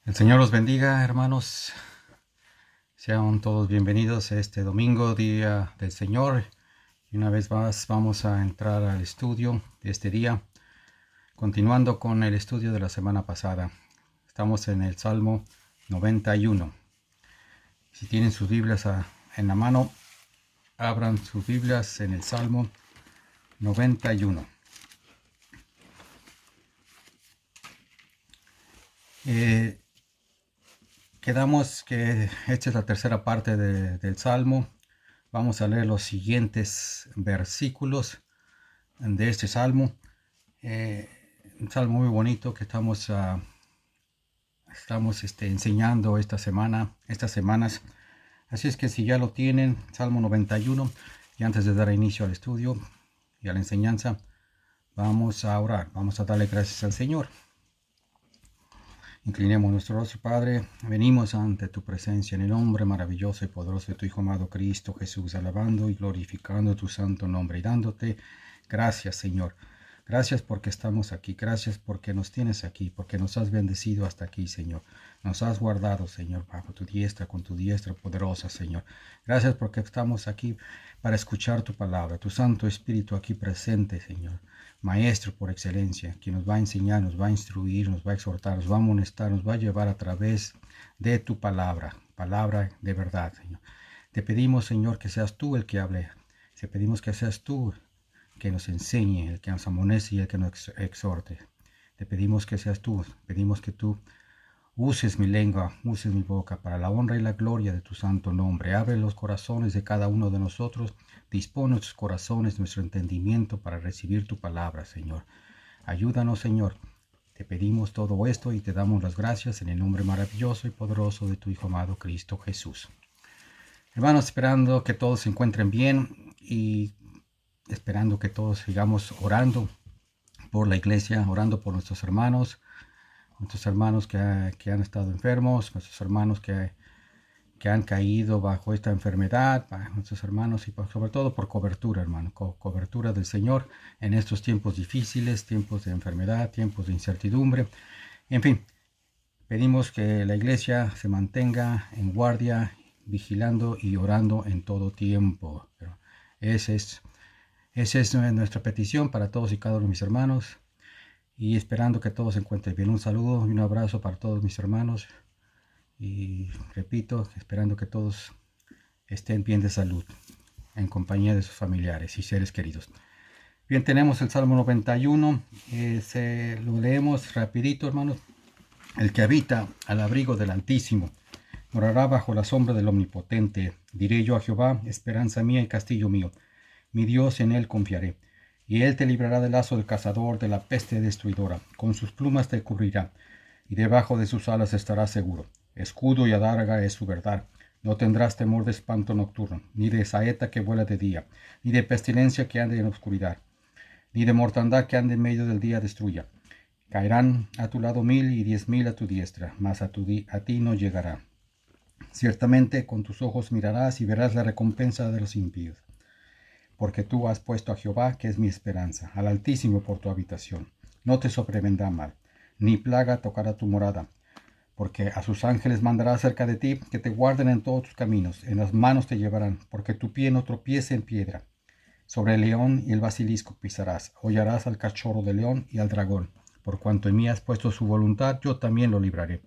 El Señor los bendiga, hermanos. Sean todos bienvenidos a este domingo, día del Señor. Y una vez más vamos a entrar al estudio de este día, continuando con el estudio de la semana pasada. Estamos en el Salmo 91. Si tienen sus Biblias en la mano, abran sus Biblias en el Salmo 91. Quedamos que esta es la tercera parte del Salmo. Vamos a leer los siguientes versículos de este Salmo. Un Salmo muy bonito que estamos enseñando estas semanas. Así es que si ya lo tienen, Salmo 91, y antes de dar inicio al estudio y a la enseñanza, vamos a orar, vamos a darle gracias al Señor. Inclinemos nuestro rostro, Padre. Venimos ante tu presencia en el nombre maravilloso y poderoso de tu Hijo amado Cristo Jesús, alabando y glorificando tu santo nombre y dándote gracias, Señor. Gracias porque estamos aquí, gracias porque nos tienes aquí, porque nos has bendecido hasta aquí, Señor. Nos has guardado, Señor, bajo tu diestra, con tu diestra poderosa, Señor. Gracias porque estamos aquí para escuchar tu palabra, tu Santo Espíritu aquí presente, Señor. Maestro por excelencia, quien nos va a enseñar, nos va a instruir, nos va a exhortar, nos va a amonestar, nos va a llevar a través de tu palabra, palabra de verdad, Señor. Te pedimos, Señor, que seas tú el que hable. Te pedimos que seas tú que nos enseñe, el que nos amoneste y el que nos exhorte. Te pedimos que seas tú, pedimos que tú uses mi lengua, uses mi boca para la honra y la gloria de tu santo nombre. Abre los corazones de cada uno de nosotros. Dispone nuestros corazones, nuestro entendimiento para recibir tu palabra, Señor. Ayúdanos, Señor. Te pedimos todo esto y te damos las gracias en el nombre maravilloso y poderoso de tu Hijo amado Cristo Jesús. Hermanos, esperando que todos se encuentren bien y esperando que todos sigamos orando por la iglesia, orando por nuestros hermanos que han estado enfermos, nuestros hermanos que han caído bajo esta enfermedad, para nuestros hermanos y sobre todo por cobertura, hermano, cobertura del Señor en estos tiempos difíciles, tiempos de enfermedad, tiempos de incertidumbre. En fin, pedimos que la iglesia se mantenga en guardia, vigilando y orando en todo tiempo. Pero esa es nuestra petición para todos y cada uno de mis hermanos. Y esperando que todos se encuentren bien. Un saludo y un abrazo para todos mis hermanos. Y repito, esperando que todos estén bien de salud, en compañía de sus familiares y seres queridos. Bien, tenemos el Salmo 91. Lo leemos rapidito, hermanos. El que habita al abrigo del Altísimo morará bajo la sombra del Omnipotente. Diré yo a Jehová, esperanza mía y castillo mío. Mi Dios, en él confiaré. Y él te librará del lazo del cazador, de la peste destruidora. Con sus plumas te cubrirá, y debajo de sus alas estarás seguro. Escudo y adarga es su verdad. No tendrás temor de espanto nocturno, ni de saeta que vuela de día, ni de pestilencia que ande en oscuridad, ni de mortandad que ande en medio del día destruya. Caerán a tu lado 1000 y 10,000 a tu diestra, mas a ti no llegará. Ciertamente con tus ojos mirarás y verás la recompensa de los impíos. Porque tú has puesto a Jehová, que es mi esperanza, al Altísimo por tu habitación. No te sobrevendrá mal, ni plaga tocará tu morada, porque a sus ángeles mandará acerca de ti, que te guarden en todos tus caminos, en las manos te llevarán, porque tu pie no tropiece en piedra. Sobre el león y el basilisco pisarás, hollarás al cachorro de león y al dragón. Por cuanto en mí has puesto su voluntad, yo también lo libraré.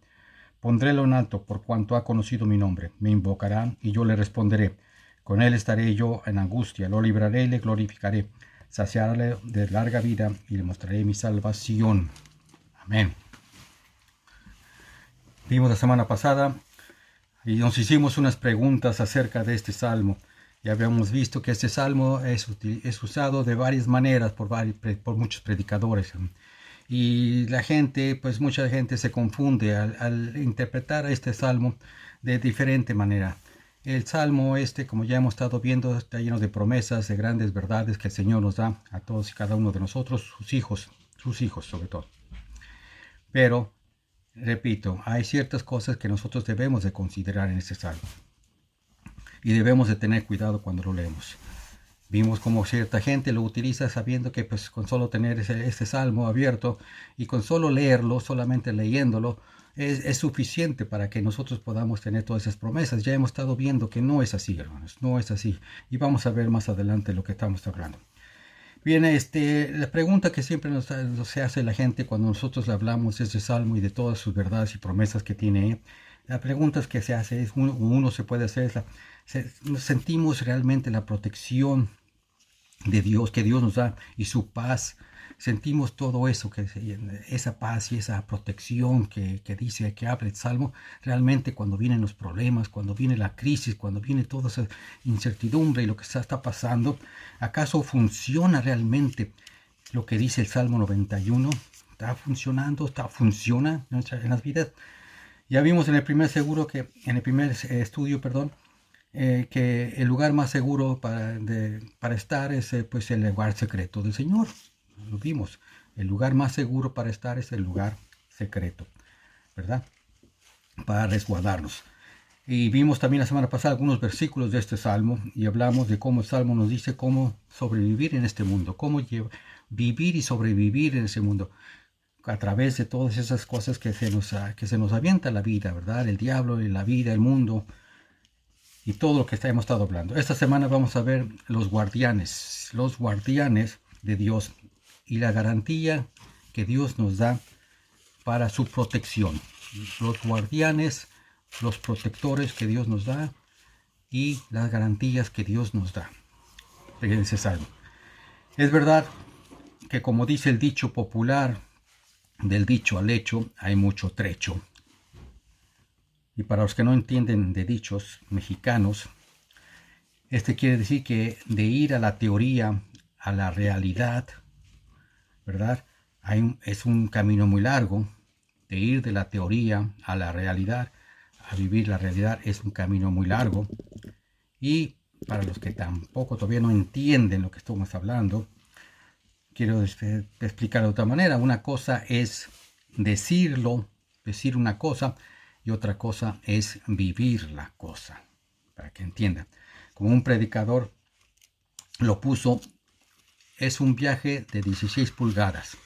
Pondrélo en alto, por cuanto ha conocido mi nombre. Me invocará, y yo le responderé. Con él estaré yo en angustia, lo libraré y le glorificaré, saciarle de larga vida y le mostraré mi salvación. Amén. Vimos la semana pasada y nos hicimos unas preguntas acerca de este salmo. Ya habíamos visto que este salmo es usado de varias maneras por muchos predicadores. Y mucha gente se confunde al interpretar este salmo de diferente manera. El Salmo como ya hemos estado viendo, está lleno de promesas, de grandes verdades que el Señor nos da a todos y cada uno de nosotros, sus hijos sobre todo. Pero, repito, hay ciertas cosas que nosotros debemos de considerar en este Salmo. Y debemos de tener cuidado cuando lo leemos. Vimos como cierta gente lo utiliza sabiendo que con solo tener este Salmo abierto y con solo leerlo, solamente leyéndolo, es suficiente para que nosotros podamos tener todas esas promesas. Ya hemos estado viendo que no es así, hermanos, no es así. Y vamos a ver más adelante lo que estamos hablando. Bien, la pregunta que siempre nos se hace la gente cuando nosotros le hablamos de este salmo y de todas sus verdades y promesas que tiene, la pregunta que se hace es, uno se puede hacer, ¿sentimos realmente la protección de Dios, que Dios nos da, y su paz? Sentimos todo eso, esa paz y esa protección que dice, que habla el Salmo, realmente cuando vienen los problemas, cuando viene la crisis, cuando viene toda esa incertidumbre y lo que está pasando, ¿acaso funciona realmente lo que dice el Salmo 91? ¿Está funcionando? ¿Funciona en las vidas? Ya vimos en el primer estudio, perdón, que el lugar más seguro para estar es pues el lugar secreto del Señor. Lo vimos. El lugar más seguro para estar es el lugar secreto, ¿verdad? Para resguardarnos. Y vimos también la semana pasada algunos versículos de este salmo y hablamos de cómo el salmo nos dice cómo sobrevivir en este mundo, cómo vivir y sobrevivir en ese mundo a través de todas esas cosas que se nos avienta la vida, ¿verdad? El diablo, la vida, el mundo y todo lo que hemos estado hablando. Esta semana vamos a ver los guardianes de Dios y la garantía que Dios nos da para su protección. Los guardianes, los protectores que Dios nos da y las garantías que Dios nos da. Es algo. Es verdad que, como dice el dicho popular, del dicho al hecho hay mucho trecho. Y para los que no entienden de dichos mexicanos, quiere decir que de ir a la teoría a la realidad, ¿verdad? Es un camino muy largo. De ir de la teoría a la realidad, a vivir la realidad, es un camino muy largo. Y para los que tampoco todavía no entienden lo que estamos hablando, quiero explicar de otra manera. Una cosa es decir una cosa, y otra cosa es vivir la cosa, para que entiendan. Como un predicador lo puso, es un viaje de 16 pulgadas.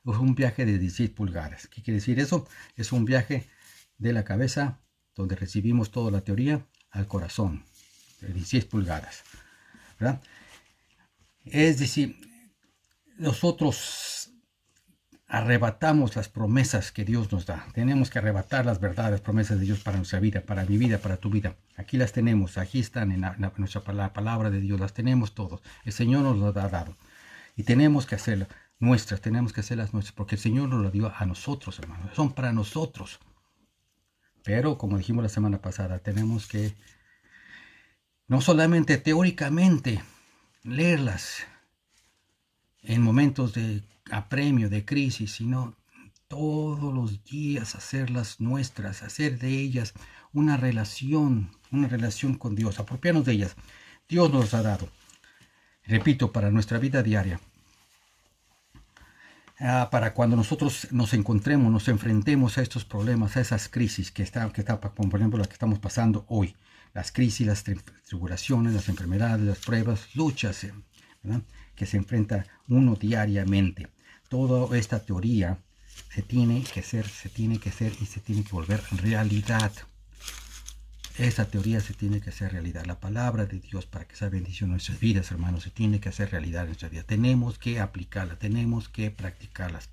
Es un viaje de 16 pulgadas. ¿Qué quiere decir eso? Es un viaje de la cabeza, donde recibimos toda la teoría, al corazón, de 16 pulgadas, ¿verdad? Es decir, nosotros arrebatamos las promesas que Dios nos da. Tenemos que arrebatar las verdades, promesas de Dios para nuestra vida, para mi vida, para tu vida. Aquí las tenemos, aquí están en la palabra de Dios, las tenemos todos. El Señor nos las ha dado. Y tenemos que hacerlas nuestras, porque el Señor nos las dio a nosotros, hermanos. Son para nosotros. Pero, como dijimos la semana pasada, tenemos que no solamente teóricamente leerlas en momentos de apremio, de crisis, sino todos los días hacerlas nuestras, hacer de ellas una relación con Dios, apropiarnos de ellas. Dios nos ha dado, repito, para nuestra vida diaria, para cuando nosotros nos enfrentemos a estos problemas, a esas crisis como por ejemplo la que estamos pasando hoy, las crisis, las tribulaciones, las enfermedades, las pruebas, luchas, ¿verdad?, que se enfrenta uno diariamente. Toda esta teoría se tiene que hacer y se tiene que volver realidad. Esa teoría se tiene que hacer realidad. La palabra de Dios, para que sea bendición en nuestras vidas, hermanos, se tiene que hacer realidad en nuestra vida. Tenemos que aplicarla, tenemos que practicarlas.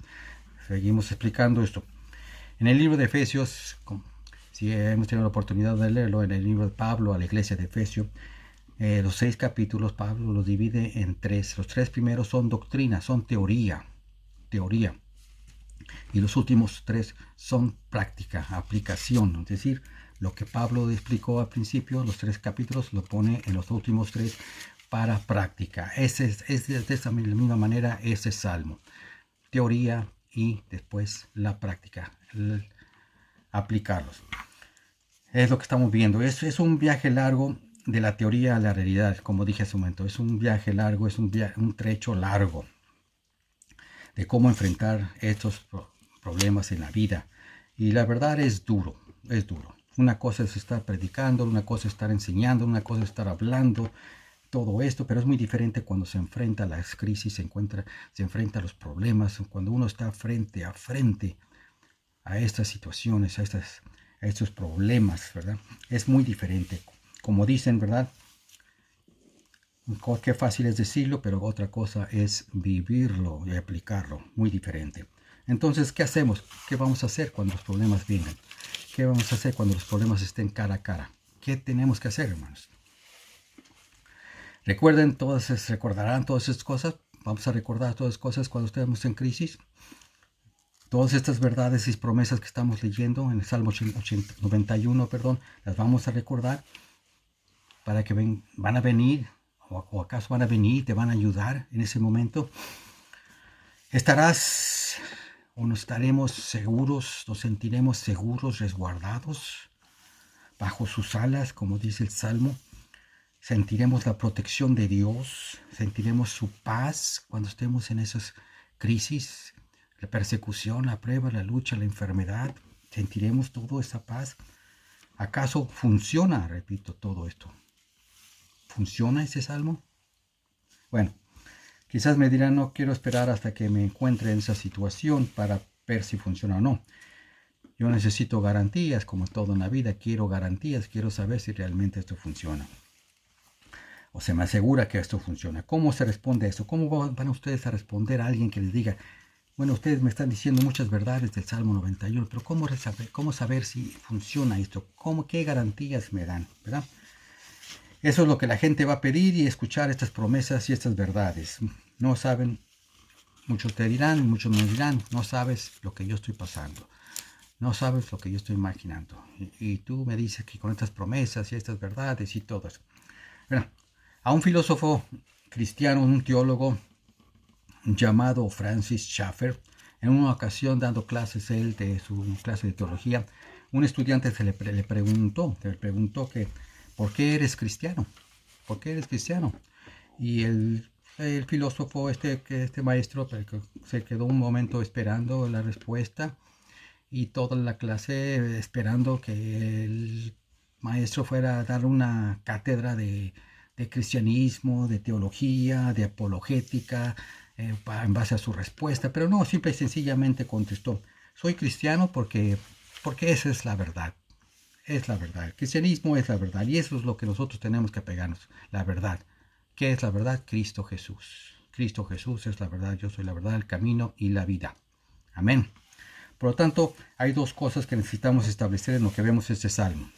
Seguimos explicando esto. En el libro de Efesios, si hemos tenido la oportunidad de leerlo, en el libro de Pablo a la iglesia de Efesios, los 6 capítulos, Pablo los divide en 3. Los 3 primeros son doctrina, son teoría. Y los últimos 3 son práctica, aplicación. Es decir, lo que Pablo explicó al principio, los 3 capítulos, lo pone en los últimos 3 para práctica. Es de esa misma manera ese salmo. Teoría y después la práctica. Aplicarlos. Es lo que estamos viendo. Es un viaje largo de la teoría a la realidad, como dije hace un momento. Es un viaje largo, es un trecho largo de cómo enfrentar estos problemas en la vida. Y la verdad es duro. Una cosa es estar predicando, una cosa es estar enseñando, una cosa es estar hablando, todo esto, pero es muy diferente cuando se enfrenta a las crisis, se enfrenta a los problemas, cuando uno está frente a frente a estas situaciones, a estos problemas, ¿verdad? Es muy diferente. Como dicen, ¿verdad? Qué fácil es decirlo, pero otra cosa es vivirlo y aplicarlo, muy diferente. Entonces, ¿qué hacemos? ¿Qué vamos a hacer cuando los problemas vengan? ¿Qué vamos a hacer cuando los problemas estén cara a cara? ¿Qué tenemos que hacer, hermanos? Recordarán todas estas cosas. Vamos a recordar todas estas cosas cuando estemos en crisis. Todas estas verdades y promesas que estamos leyendo en el Salmo 91, las vamos a recordar para que van a venir, o acaso van a venir y te van a ayudar en ese momento. Estarás o nos estaremos seguros, nos sentiremos seguros, resguardados bajo sus alas, como dice el Salmo. Sentiremos la protección de Dios, sentiremos su paz cuando estemos en esas crisis, la persecución, la prueba, la lucha, la enfermedad. Sentiremos toda esa paz. ¿Acaso funciona, repito, todo esto? ¿Funciona ese salmo? Bueno, quizás me dirán, no quiero esperar hasta que me encuentre en esa situación para ver si funciona o no. Yo necesito garantías, como todo en la vida, quiero garantías, quiero saber si realmente esto funciona. O se me asegura que esto funciona. ¿Cómo se responde a eso? ¿Cómo van ustedes a responder a alguien que les diga, bueno, ustedes me están diciendo muchas verdades del Salmo 91, pero ¿cómo saber si funciona esto? ¿Qué garantías me dan? ¿Verdad? Eso es lo que la gente va a pedir y escuchar estas promesas y estas verdades. No saben, muchos te dirán, muchos me dirán, no sabes lo que yo estoy pasando. No sabes lo que yo estoy imaginando. Y tú me dices que con estas promesas y estas verdades y todo eso. Bueno, a un filósofo cristiano, un teólogo llamado Francis Schaeffer, en una ocasión dando clases él de su clase de teología, un estudiante le preguntó que ¿por qué eres cristiano? ¿Por qué eres cristiano? Y el filósofo, este maestro, se quedó un momento esperando la respuesta y toda la clase esperando que el maestro fuera a dar una cátedra de cristianismo, de teología, de apologética, en base a su respuesta, pero no, simple y sencillamente contestó, soy cristiano porque esa es la verdad. Es la verdad. El cristianismo es la verdad y eso es lo que nosotros tenemos que apegarnos, la verdad. ¿Qué es la verdad? Cristo Jesús. Cristo Jesús es la verdad, yo soy la verdad, el camino y la vida. Amén. Por lo tanto, hay dos cosas que necesitamos establecer en lo que vemos este salmo.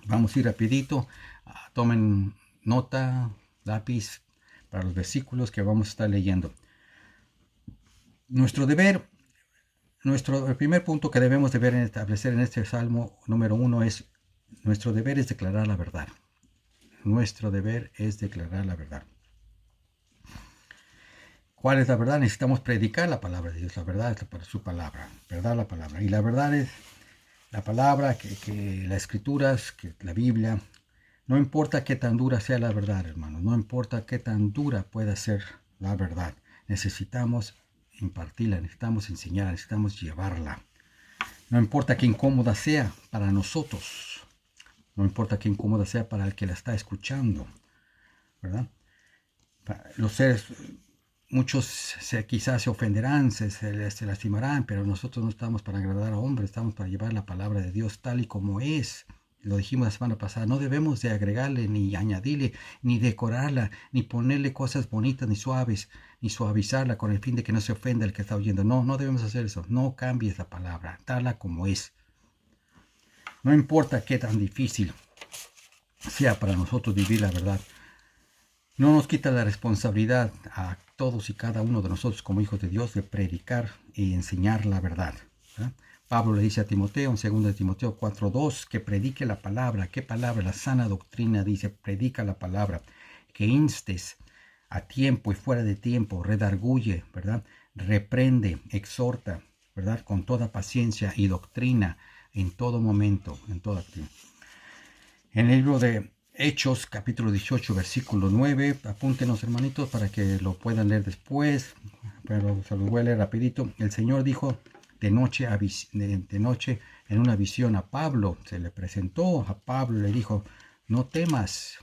Vamos a ir rapidito, tomen nota, lápiz para los versículos que vamos a estar leyendo. El primer punto que debemos de establecer en este salmo número 1 es nuestro deber es declarar la verdad. Nuestro deber es declarar la verdad. ¿Cuál es la verdad? Necesitamos predicar la palabra de Dios. La verdad es su palabra. ¿Verdad? La palabra. Y la verdad es la palabra, que las escrituras, que la Biblia. No importa qué tan dura sea la verdad, hermanos. No importa qué tan dura pueda ser la verdad. Necesitamos impartirla, necesitamos enseñarla, necesitamos llevarla. No importa qué incómoda sea para nosotros. No importa qué incómoda sea para el que la está escuchando. ¿Verdad? Los seres, muchos quizás se ofenderán, se lastimarán, pero nosotros no estamos para agradar a hombres, estamos para llevar la palabra de Dios tal y como es. Lo dijimos la semana pasada, no debemos de agregarle, ni añadirle, ni decorarla, ni ponerle cosas bonitas, ni suaves, ni suavizarla con el fin de que no se ofenda el que está oyendo. No, no debemos hacer eso. No cambies la palabra, dala como es. No importa qué tan difícil sea para nosotros vivir la verdad. No nos quita la responsabilidad a todos y cada uno de nosotros como hijos de Dios de predicar y enseñar la verdad. ¿Verdad? Pablo le dice a Timoteo, en 2 Timoteo 4:2, que predique la palabra. ¿Qué palabra? La sana doctrina dice, predica la palabra. Que instes a tiempo y fuera de tiempo, redarguye, ¿verdad? Reprende, exhorta, ¿verdad? Con toda paciencia y doctrina en todo momento, en toda actividad. En el libro de Hechos, capítulo 18, versículo 9, apúntenos, hermanitos, para que lo puedan leer después, pero se los voy a leer rapidito. El Señor dijo de noche en una visión a Pablo, se le presentó a Pablo y le dijo, no temas,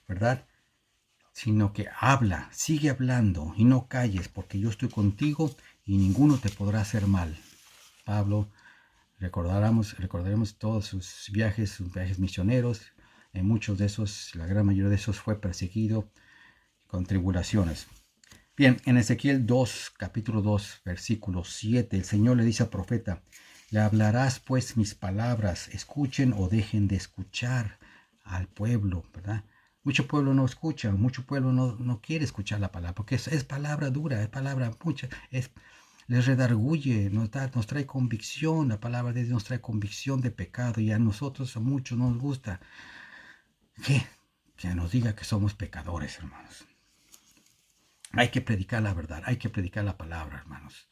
¿verdad? Sino que habla, sigue hablando y no calles, porque yo estoy contigo y ninguno te podrá hacer mal. Pablo, recordaremos todos sus viajes misioneros. En muchos de esos, la gran mayoría de esos fue perseguido con tribulaciones. Bien, en Ezequiel 2, capítulo 2, versículo 7, el Señor le dice al profeta: le hablarás pues mis palabras, escuchen o dejen de escuchar al pueblo, ¿verdad? Mucho pueblo no escucha, mucho pueblo no quiere escuchar la palabra, porque es palabra dura, es palabra mucha, les redarguye, nos trae convicción, la palabra de Dios nos trae convicción de pecado, y a nosotros, a muchos nos gusta que nos diga que somos pecadores, hermanos. Hay que predicar la verdad, hay que predicar la palabra, hermanos.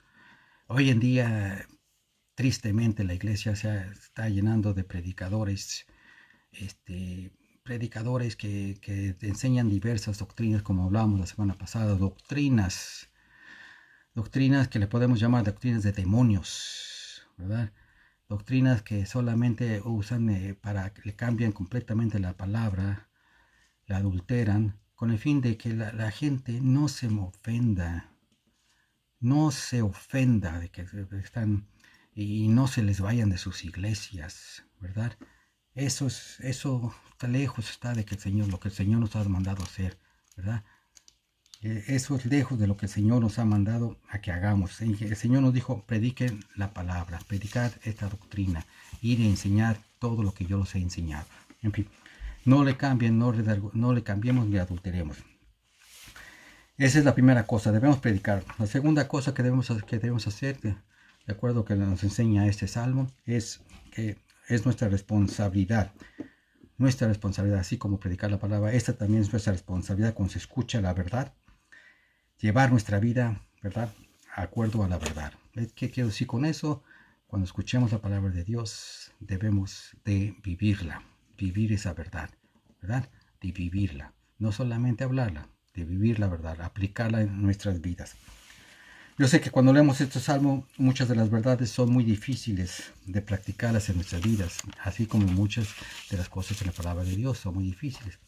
Hoy en día, tristemente, la iglesia se está llenando de predicadores, predicadores que enseñan diversas doctrinas, como hablábamos la semana pasada, doctrinas que le podemos llamar doctrinas de demonios, ¿verdad? Doctrinas que solamente usan para que le cambian completamente la palabra, la adulteran, con el fin de que la gente no se ofenda de que están y no se les vayan de sus iglesias, ¿verdad? Eso está lejos de que el Señor, lo que el Señor nos ha mandado hacer, ¿verdad? Eso es lejos de lo que el Señor nos ha mandado a que hagamos. El Señor nos dijo: prediquen la palabra, predicar esta doctrina, ir a enseñar todo lo que yo les he enseñado. En fin, no le cambien, no le cambiemos ni adulteremos. Esa es la primera cosa, debemos predicar. La segunda cosa que debemos hacer, de acuerdo a que nos enseña este salmo, es que es nuestra responsabilidad. Nuestra responsabilidad, así como predicar la palabra, esta también es nuestra responsabilidad cuando se escucha la verdad. Llevar nuestra vida, ¿verdad?, de acuerdo a la verdad. ¿Qué quiero decir con eso? Cuando escuchemos la palabra de Dios, debemos de vivirla, vivir esa verdad, ¿verdad? De vivirla, no solamente hablarla, de vivir la verdad, aplicarla en nuestras vidas. Yo sé que cuando leemos este salmo, muchas de las verdades son muy difíciles de practicarlas en nuestras vidas, así como muchas de las cosas en la palabra de Dios son muy difíciles.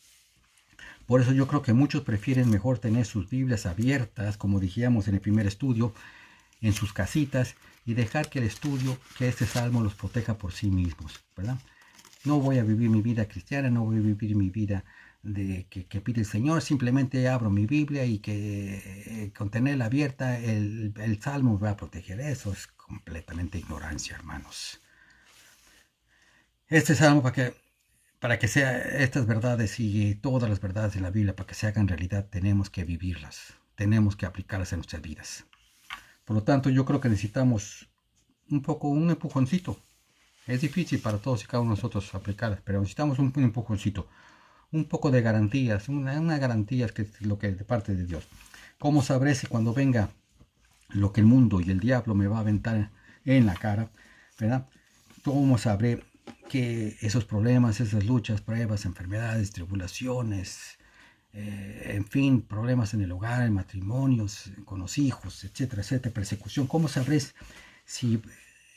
Por eso yo creo que muchos prefieren mejor tener sus Biblias abiertas, como dijimos en el primer estudio, en sus casitas, y dejar que este salmo los proteja por sí mismos, ¿verdad? No voy a vivir mi vida cristiana, no voy a vivir mi vida que pide el Señor, simplemente abro mi Biblia y que con tenerla abierta el salmo me va a proteger. Eso es completamente ignorancia, hermanos. Este salmo, para que sea estas verdades y todas las verdades de la Biblia, para que se hagan realidad, tenemos que vivirlas, tenemos que aplicarlas en nuestras vidas. Por lo tanto, yo creo que necesitamos un empujoncito. Es difícil para todos y cada uno de nosotros aplicarlas, pero necesitamos un empujoncito, un poco de garantías, una garantía que es lo que de parte de Dios. ¿Cómo sabré si cuando venga lo que el mundo y el diablo me va a aventar en la cara, ¿verdad? ¿Cómo sabré que esos problemas, esas luchas, pruebas, enfermedades, tribulaciones, en fin, problemas en el hogar, en matrimonios, con los hijos, etcétera, etcétera, persecución? ¿Cómo sabré si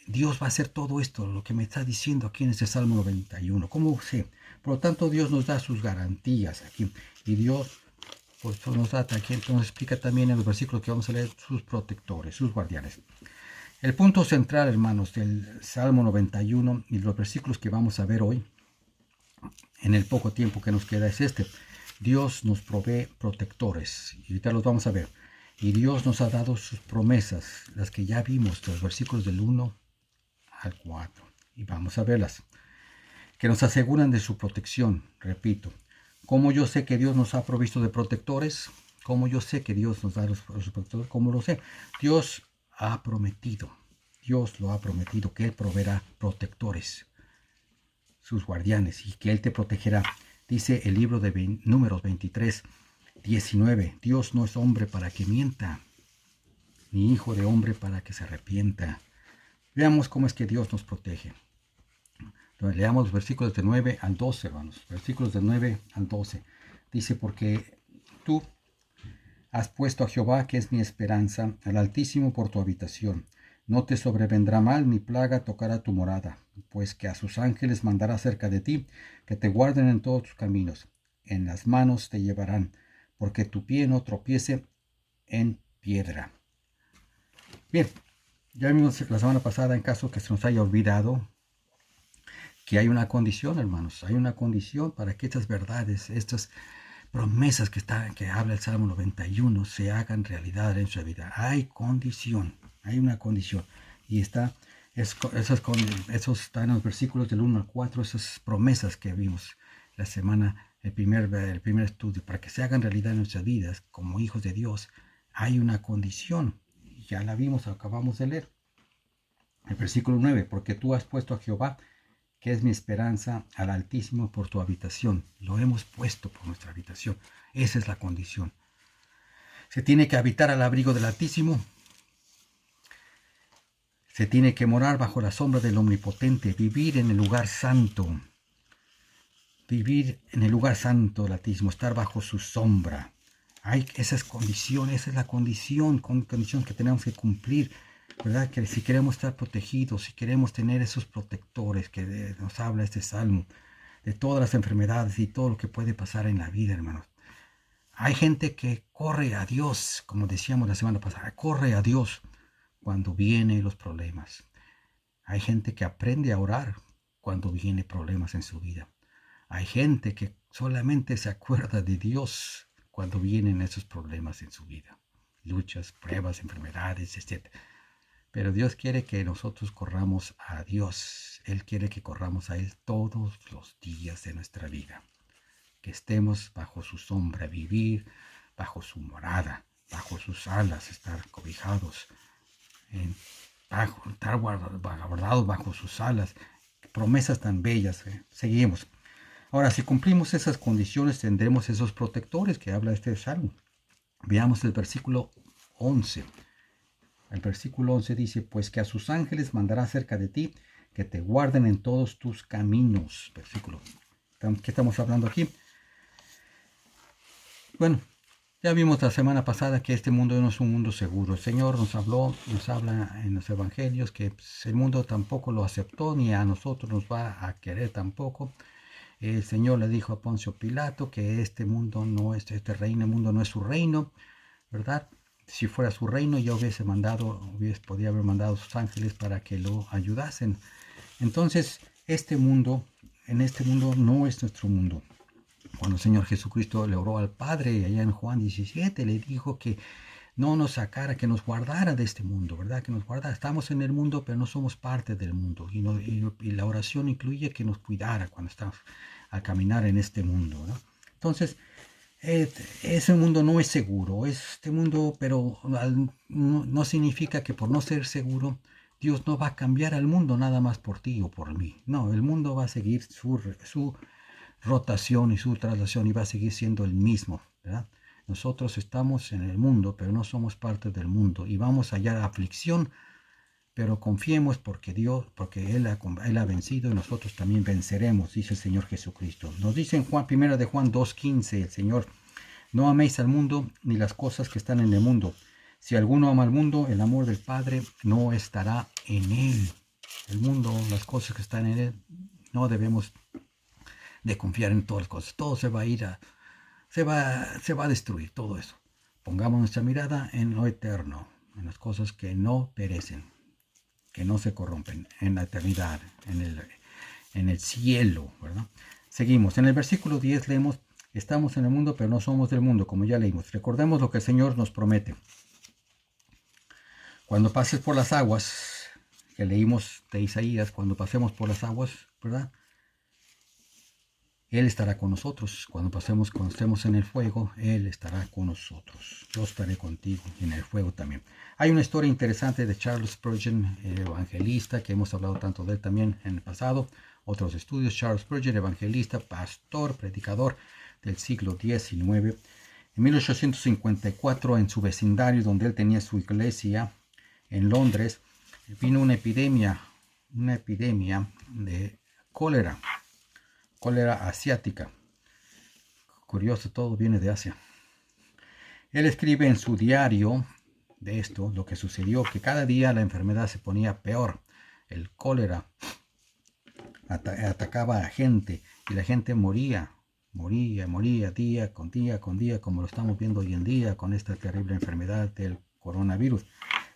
Dios va a hacer todo esto, lo que me está diciendo aquí en este Salmo 91? ¿Cómo sé? Por lo tanto, Dios nos da sus garantías aquí. Y Dios pues, nos explica también en los versículos que vamos a leer sus protectores, sus guardianes. El punto central, hermanos, del Salmo 91 y los versículos que vamos a ver hoy, en el poco tiempo que nos queda, es este. Dios nos provee protectores. Y ahorita los vamos a ver. Y Dios nos ha dado sus promesas, las que ya vimos, los versículos del 1 al 4. Y vamos a verlas. Que nos aseguran de su protección, repito. ¿Cómo yo sé que Dios nos ha provisto de protectores? ¿Cómo yo sé que Dios nos da los protectores? ¿Cómo lo sé? Dios ha prometido, Dios lo ha prometido, que Él proveerá protectores, sus guardianes, y que Él te protegerá. Dice el libro de Números 23, 19. Dios no es hombre para que mienta, ni hijo de hombre para que se arrepienta. Veamos cómo es que Dios nos protege. Entonces, leamos los versículos de 9 al 12, hermanos. Versículos de 9 al 12. Dice: porque tú has puesto a Jehová, que es mi esperanza, al Altísimo por tu habitación. No te sobrevendrá mal, ni plaga tocará tu morada, pues que a sus ángeles mandará cerca de ti, que te guarden en todos tus caminos. En las manos te llevarán, porque tu pie no tropiece en piedra. Bien, Ya vimos la semana pasada, en caso que se nos haya olvidado, que hay una condición, hermanos, hay una condición para que estas verdades, estas promesas que habla el Salmo 91 se hagan realidad en nuestra vida. Hay condición, hay una condición. Y esos están en los versículos del 1 al 4, esas promesas que vimos la semana, el primer estudio, para que se hagan realidad en nuestras vidas como hijos de Dios, hay una condición. Ya la vimos, acabamos de leer. El versículo 9, porque tú has puesto a Jehová, que es mi esperanza, al Altísimo por tu habitación. Lo hemos puesto por nuestra habitación. Esa es la condición. Se tiene que habitar al abrigo del Altísimo. Se tiene que morar bajo la sombra del Omnipotente, vivir en el lugar santo. Vivir en el lugar santo del Altísimo, estar bajo su sombra. Hay esas condiciones, esa es la condición que tenemos que cumplir, ¿verdad? Que si queremos estar protegidos, si queremos tener esos protectores que nos habla este salmo, de todas las enfermedades y todo lo que puede pasar en la vida, hermanos. Hay gente que corre a Dios, como decíamos la semana pasada, corre a Dios cuando vienen los problemas. Hay gente que aprende a orar cuando vienen problemas en su vida. Hay gente que solamente se acuerda de Dios cuando vienen esos problemas en su vida. Luchas, pruebas, enfermedades, etc. Pero Dios quiere que nosotros corramos a Dios. Él quiere que corramos a Él todos los días de nuestra vida. Que estemos bajo su sombra, vivir bajo su morada, bajo sus alas, estar cobijados, estar guardados bajo sus alas. Promesas tan bellas. Seguimos. Ahora, si cumplimos esas condiciones, tendremos esos protectores que habla este salmo. Veamos el versículo 11. El versículo 11 dice, pues que a sus ángeles mandará cerca de ti, que te guarden en todos tus caminos. Versículo. ¿Qué estamos hablando aquí? Bueno, ya vimos la semana pasada que este mundo no es un mundo seguro. El Señor nos habla en los evangelios que el mundo tampoco lo aceptó, ni a nosotros nos va a querer tampoco. El Señor le dijo a Poncio Pilato que este mundo no es, el mundo no es su reino, ¿verdad? Si fuera su reino, ya podía haber mandado a sus ángeles para que lo ayudasen. Entonces, en este mundo no es nuestro mundo. Cuando el Señor Jesucristo le oró al Padre, allá en Juan 17, le dijo que no nos sacara, que nos guardara de este mundo, ¿verdad? Que nos guardara. Estamos en el mundo, pero no somos parte del mundo. Y la oración incluye que nos cuidara cuando estamos a caminar en este mundo, ¿no? Entonces, ese mundo no es seguro. Este mundo, pero no significa que por no ser seguro, Dios no va a cambiar al mundo nada más por ti o por mí. No, el mundo va a seguir su rotación y su traslación y va a seguir siendo el mismo, ¿verdad? Nosotros estamos en el mundo, pero no somos parte del mundo y vamos a hallar aflicción, pero confiemos porque Él ha vencido y nosotros también venceremos, dice el Señor Jesucristo. Nos dice en Primera de Juan 2:15, el Señor, no améis al mundo ni las cosas que están en el mundo. Si alguno ama al mundo, el amor del Padre no estará en él. El mundo, las cosas que están en él, no debemos de confiar en todas las cosas. Todo se va a ir se va a destruir, todo eso. Pongamos nuestra mirada en lo eterno, en las cosas que no perecen, que no se corrompen, en la eternidad, en el cielo, ¿verdad? Seguimos. En el versículo 10 leemos, estamos en el mundo, pero no somos del mundo, como ya leímos. Recordemos lo que el Señor nos promete. Cuando pases por las aguas, que leímos de Isaías, cuando pasemos por las aguas, ¿verdad? Él estará con nosotros. Cuando estemos en el fuego, Él estará con nosotros. Yo estaré contigo en el fuego también. Hay una historia interesante de Charles Spurgeon, el evangelista, que hemos hablado tanto de él también en el pasado. Otros estudios. Charles Spurgeon, evangelista, pastor, predicador del siglo XIX. En 1854, en su vecindario donde él tenía su iglesia, en Londres, vino una epidemia de cólera asiática. Curioso, todo viene de Asia. Él escribe en su diario de esto, lo que sucedió, que cada día la enfermedad se ponía peor. El cólera atacaba a gente y la gente moría día con día, como lo estamos viendo hoy en día con esta terrible enfermedad del coronavirus.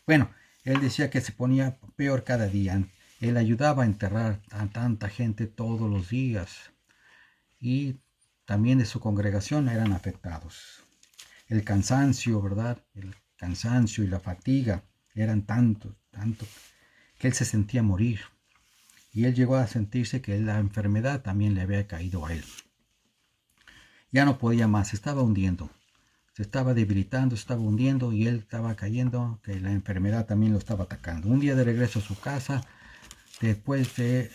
Bueno, Él decía que se ponía peor cada día. Él ayudaba a enterrar a tanta gente todos los días y también de su congregación eran afectados. El cansancio, ¿verdad? El cansancio y la fatiga eran tanto que él se sentía morir. Y él llegó a sentirse que la enfermedad también le había caído a él. Ya no podía más, se estaba hundiendo. Se estaba debilitando, se estaba hundiendo y él estaba cayendo, que la enfermedad también lo estaba atacando. Un día de regreso a su casa, después de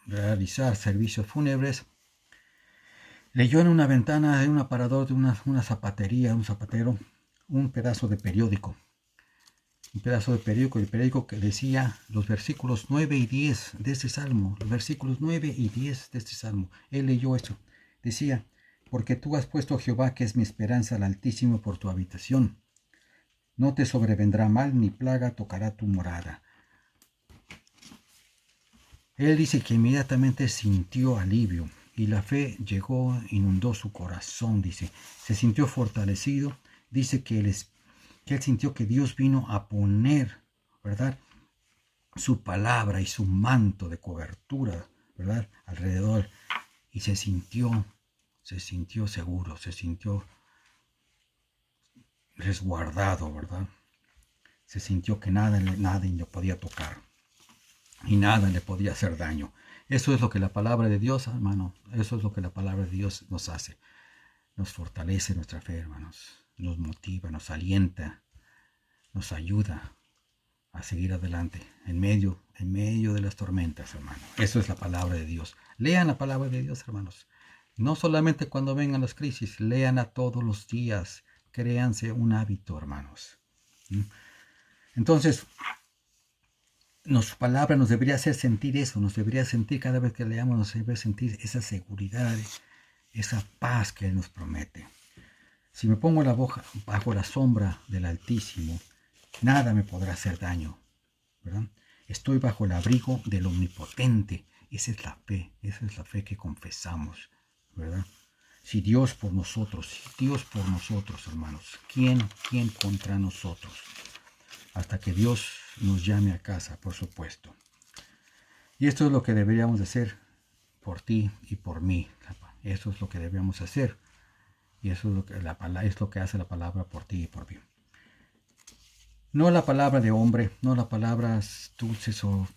realizar servicios fúnebres, leyó en una ventana de un aparador de una zapatería, un zapatero, un pedazo de periódico. Un pedazo de periódico, el periódico que decía los versículos 9 y 10 de este salmo. Los versículos 9 y 10 de este salmo. Él leyó eso. Decía, porque tú has puesto a Jehová, que es mi esperanza, al Altísimo, por tu habitación. No te sobrevendrá mal, ni plaga tocará tu morada. Él dice que inmediatamente sintió alivio y la fe llegó, inundó su corazón, dice. Se sintió fortalecido. Dice que él sintió que Dios vino a poner, ¿verdad?, su palabra y su manto de cobertura, ¿verdad?, alrededor. Y se sintió seguro, se sintió resguardado, ¿verdad? Se sintió que nada le podía tocar y nada le podía hacer daño. Eso es lo que la palabra de Dios, hermano, eso es lo que la palabra de Dios nos hace. Nos fortalece nuestra fe, hermanos. Nos motiva, nos alienta, nos ayuda a seguir adelante en medio de las tormentas, hermano. Eso es la palabra de Dios. Lean la palabra de Dios, hermanos. No solamente cuando vengan las crisis, léanla todos los días. Créanse un hábito, hermanos. Entonces, su palabra nos debería hacer sentir eso, nos debería sentir cada vez que leamos, nos debería sentir esa seguridad, esa paz que Él nos promete. Si me pongo bajo la sombra del Altísimo, nada me podrá hacer daño, ¿verdad? Estoy bajo el abrigo del Omnipotente. Esa es la fe que confesamos, ¿verdad? Si Dios por nosotros, hermanos, ¿quién contra nosotros? Hasta que Dios nos llame a casa, por supuesto. Y esto es lo que deberíamos hacer por ti y por mí. Eso es lo que debemos hacer. Y eso es lo que hace la palabra por ti y por mí. No la palabra de hombre, no las palabras dulces o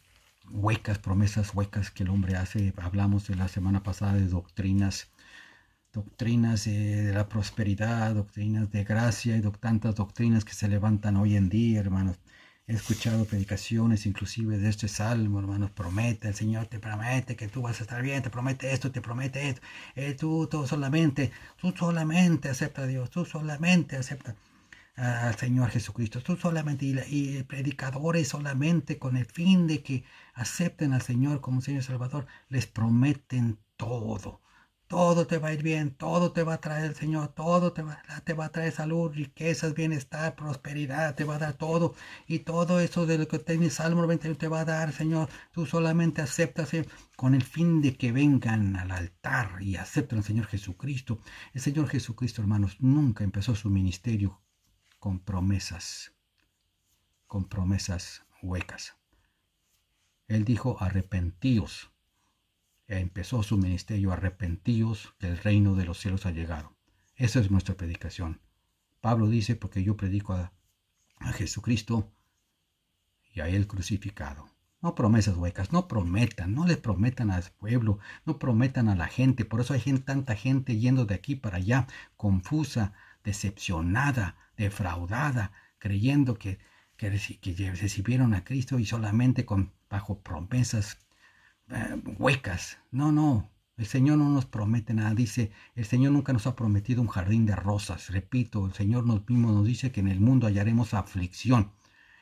huecas, promesas huecas que el hombre hace. Hablamos de la semana pasada de doctrinas de la prosperidad, doctrinas de gracia y tantas doctrinas que se levantan hoy en día, hermanos. He escuchado predicaciones inclusive de este salmo, hermanos. El Señor te promete que tú vas a estar bien, te promete esto, te promete esto. Tú solamente acepta a Dios, tú solamente acepta al Señor Jesucristo, tú solamente, y predicadores solamente con el fin de que acepten al Señor como Señor Salvador, les prometen todo. Todo te va a ir bien, todo te va a traer el Señor, todo te va a traer salud, riquezas, bienestar, prosperidad, te va a dar todo. Y todo eso de lo que tiene Salmo 91 te va a dar, Señor. Tú solamente aceptas con el fin de que vengan al altar y acepten al Señor Jesucristo. El Señor Jesucristo, hermanos, nunca empezó su ministerio con promesas huecas. Él dijo, arrepentíos. Empezó su ministerio, arrepentíos, que el reino de los cielos ha llegado. Esa es nuestra predicación. Pablo dice, porque yo predico a Jesucristo y a Él crucificado. No promesas huecas, no les prometan al pueblo, no prometan a la gente. Por eso hay tanta gente yendo de aquí para allá, confusa, decepcionada, defraudada, creyendo que recibieron a Cristo y solamente bajo promesas huecas. No, el Señor no nos promete nada. Dice, el Señor nunca nos ha prometido un jardín de rosas. Repito, el Señor mismo nos dice que en el mundo hallaremos aflicción.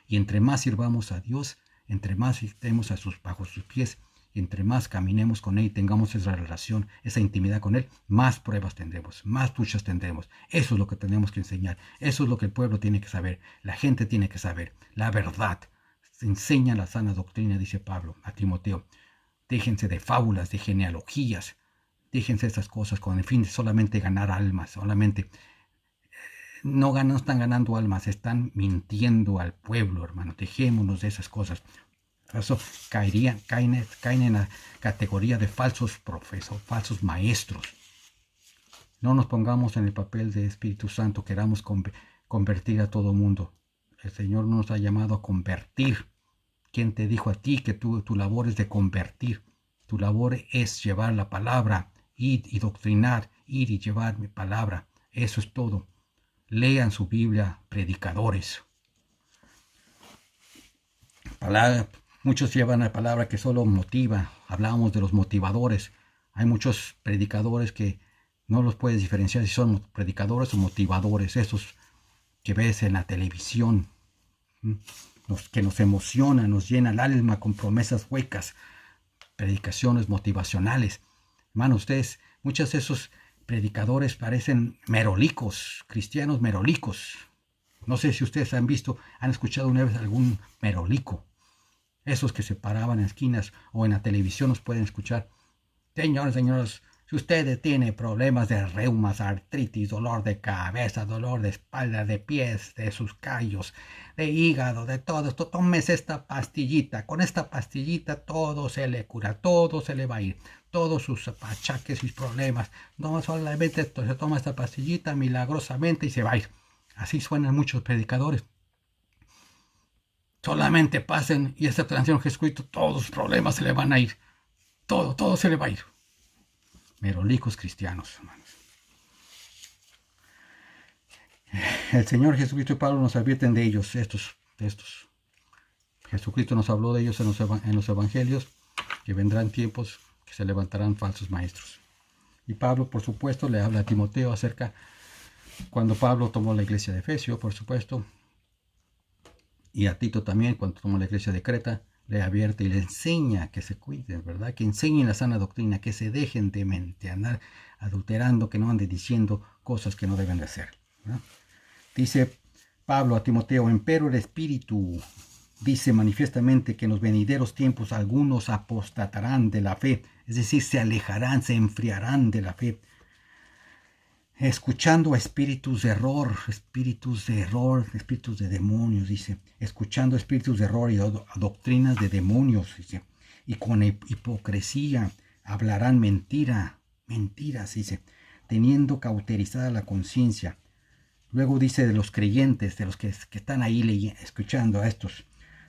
Y entre más sirvamos a Dios, entre más estemos bajo sus pies, entre más caminemos con Él y tengamos esa relación, esa intimidad con Él, más pruebas tendremos, más luchas tendremos. Eso es lo que tenemos que enseñar. Eso es lo que el pueblo tiene que saber. La gente tiene que saber la verdad. Se enseña la sana doctrina, dice Pablo a Timoteo. Déjense de fábulas, de genealogías. Déjense esas cosas con el fin de solamente ganar almas, solamente no están ganando almas, están mintiendo al pueblo, hermano. Dejémonos de esas cosas. Eso caen en la categoría de falsos profesos, falsos maestros. No nos pongamos en el papel de Espíritu Santo, queramos convertir a todo mundo. El Señor no nos ha llamado a convertir. ¿Quién te dijo a ti que tu labor es de convertir? Tu labor es llevar la palabra, ir y doctrinar, ir y llevar mi palabra. Eso es todo. Lean su Biblia, predicadores. Muchos llevan la palabra que solo motiva. Hablábamos de los motivadores. Hay muchos predicadores que no los puedes diferenciar si son predicadores o motivadores. Esos que ves en la televisión, que nos emocionan, nos llena el alma con promesas huecas, predicaciones motivacionales. Hermano, ustedes, muchos de esos predicadores parecen merolicos, cristianos merolicos. No sé si ustedes han escuchado una vez algún merolico. Esos que se paraban en esquinas o en la televisión nos pueden escuchar. Señores, si usted tiene problemas de reumas, artritis, dolor de cabeza, dolor de espalda, de pies, de sus callos, de hígado, de todo esto, tómese esta pastillita. Con esta pastillita todo se le cura, todo se le va a ir. Todos sus achaques y problemas. No solamente se toma esta pastillita milagrosamente y se va a ir. Así suenan muchos predicadores. Solamente pasen y acepten al Señor Jesucristo, todos los problemas se le van a ir. Todo se le va a ir. Merolicos cristianos, hermanos. El Señor Jesucristo y Pablo nos advierten de ellos, estos. Jesucristo nos habló de ellos en los evangelios, que vendrán tiempos que se levantarán falsos maestros. Y Pablo, por supuesto, le habla a Timoteo acerca, cuando Pablo tomó la iglesia de Efesio, por supuesto, y a Tito también, cuando tomó la iglesia de Creta, le advierte y le enseña que se cuiden, ¿verdad? Que enseñen la sana doctrina, que se dejen de andar adulterando, que no anden diciendo cosas que no deben de hacer, ¿verdad? Dice Pablo a Timoteo, empero el Espíritu dice manifiestamente que en los venideros tiempos algunos apostatarán de la fe, es decir, se alejarán, se enfriarán de la fe, escuchando a espíritus de error, espíritus de demonios, dice, escuchando espíritus de error y doctrinas de demonios, dice, y con hipocresía hablarán mentiras, dice, teniendo cauterizada la conciencia. Luego dice de los creyentes, de los que están ahí escuchando a estos,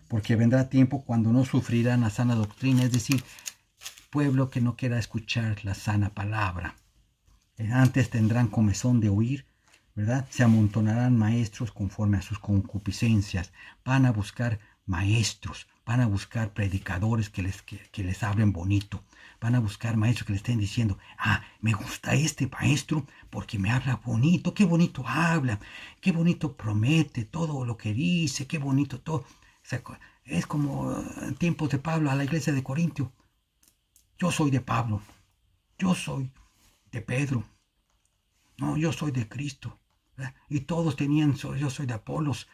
porque vendrá tiempo cuando no sufrirán la sana doctrina, es decir, pueblo que no quiera escuchar la sana palabra. Antes tendrán comezón de oír, ¿verdad? Se amontonarán maestros conforme a sus concupiscencias. Van a buscar maestros, van a buscar predicadores que les hablen bonito. Van a buscar maestros que les estén diciendo, me gusta este maestro porque me habla bonito, qué bonito habla, qué bonito promete todo lo que dice, qué bonito todo. O sea, es como en tiempos de Pablo a la iglesia de Corintio. Yo soy de Pablo, yo soy de Pedro, no, yo soy de Cristo, ¿verdad? Y todos yo soy de Apolos,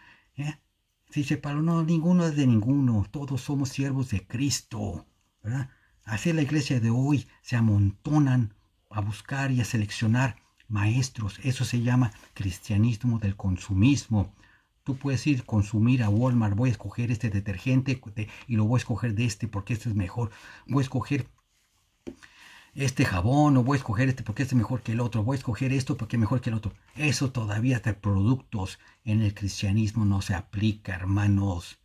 dice Pablo, no, ninguno es de ninguno, todos somos siervos de Cristo, ¿verdad? Así la iglesia de hoy se amontonan a buscar y a seleccionar maestros. Eso se llama cristianismo del consumismo. Tú puedes ir a consumir a Walmart, voy a escoger este detergente y lo voy a escoger de este porque este es mejor. Voy a escoger este jabón, o voy a escoger este porque este es mejor que el otro. Voy a escoger esto porque es mejor que el otro. Eso todavía de productos en el cristianismo no se aplica, hermanos.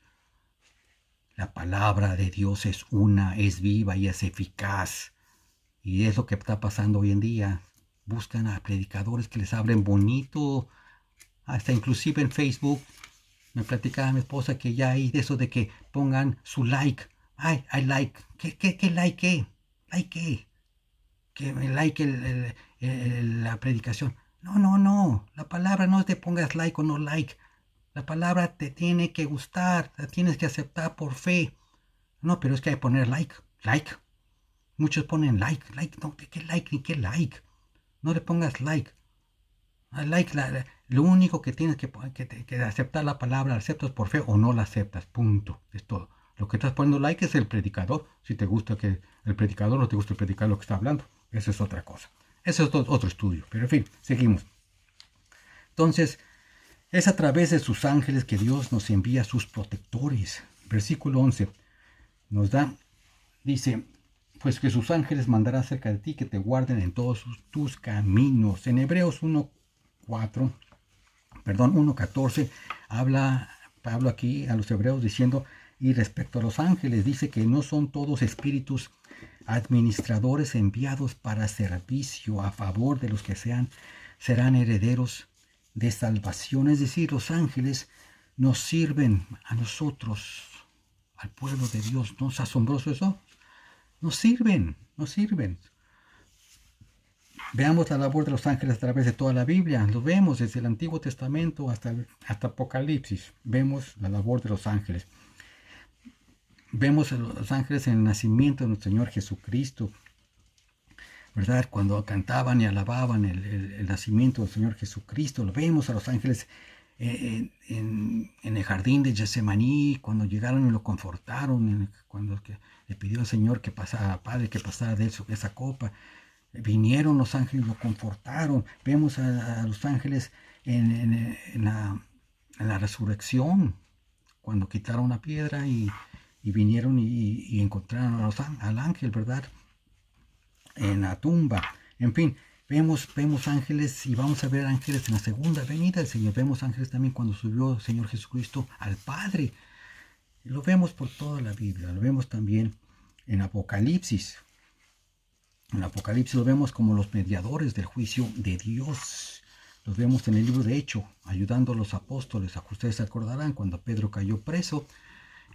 La palabra de Dios es una, es viva y es eficaz. Y es lo que está pasando hoy en día. Buscan a predicadores que les hablen bonito. Hasta inclusive en Facebook. Me platicaba mi esposa que ya hay de eso de que pongan su like. Ay, I like. ¿Qué like qué? ¿Like qué? Que me like la predicación. No. La palabra no es de pongas like o no like. La palabra te tiene que gustar, la tienes que aceptar por fe. No, pero es que hay que poner like. Muchos ponen like. No, ¿qué like ni qué like? No le pongas like. Lo único que tienes que aceptar la palabra, la aceptas por fe o no la aceptas. Punto. Es todo. Lo que estás poniendo like es el predicador. Si te gusta que el predicador o te gusta el predicador lo que está hablando. Eso es otra cosa. Eso es otro estudio. Pero en fin, seguimos. Entonces, Es a través de sus ángeles que Dios nos envía a sus protectores. Versículo 11 nos da, dice, pues que sus ángeles mandará cerca de ti que te guarden en todos tus caminos. En Hebreos 1:14, habla Pablo aquí a los hebreos diciendo, y respecto a los ángeles, dice que no son todos espíritus administradores enviados para servicio a favor de los que serán herederos de salvación. Es decir, los ángeles nos sirven a nosotros, al pueblo de Dios. ¿No es asombroso eso? Nos sirven. Veamos la labor de los ángeles a través de toda la Biblia. Lo vemos desde el Antiguo Testamento hasta Apocalipsis. Vemos la labor de los ángeles. Vemos a los ángeles en el nacimiento de nuestro Señor Jesucristo, ¿verdad? Cuando cantaban y alababan el nacimiento del Señor Jesucristo. Lo vemos a los ángeles en el jardín de Getsemaní, cuando llegaron y lo confortaron, cuando le pidió al Señor que pasara, Padre, que pasara de esa copa. Vinieron los ángeles, lo confortaron. Vemos a los ángeles en la resurrección, cuando quitaron la piedra y vinieron y encontraron al ángel, ¿verdad? En la tumba. En fin, vemos ángeles y vamos a ver ángeles en la segunda venida del Señor. Vemos ángeles también cuando subió el Señor Jesucristo al Padre. Lo vemos por toda la Biblia. Lo vemos también en Apocalipsis. En Apocalipsis lo vemos como los mediadores del juicio de Dios. Los vemos en el libro de Hechos, ayudando a los apóstoles. Ustedes se acordarán cuando Pedro cayó preso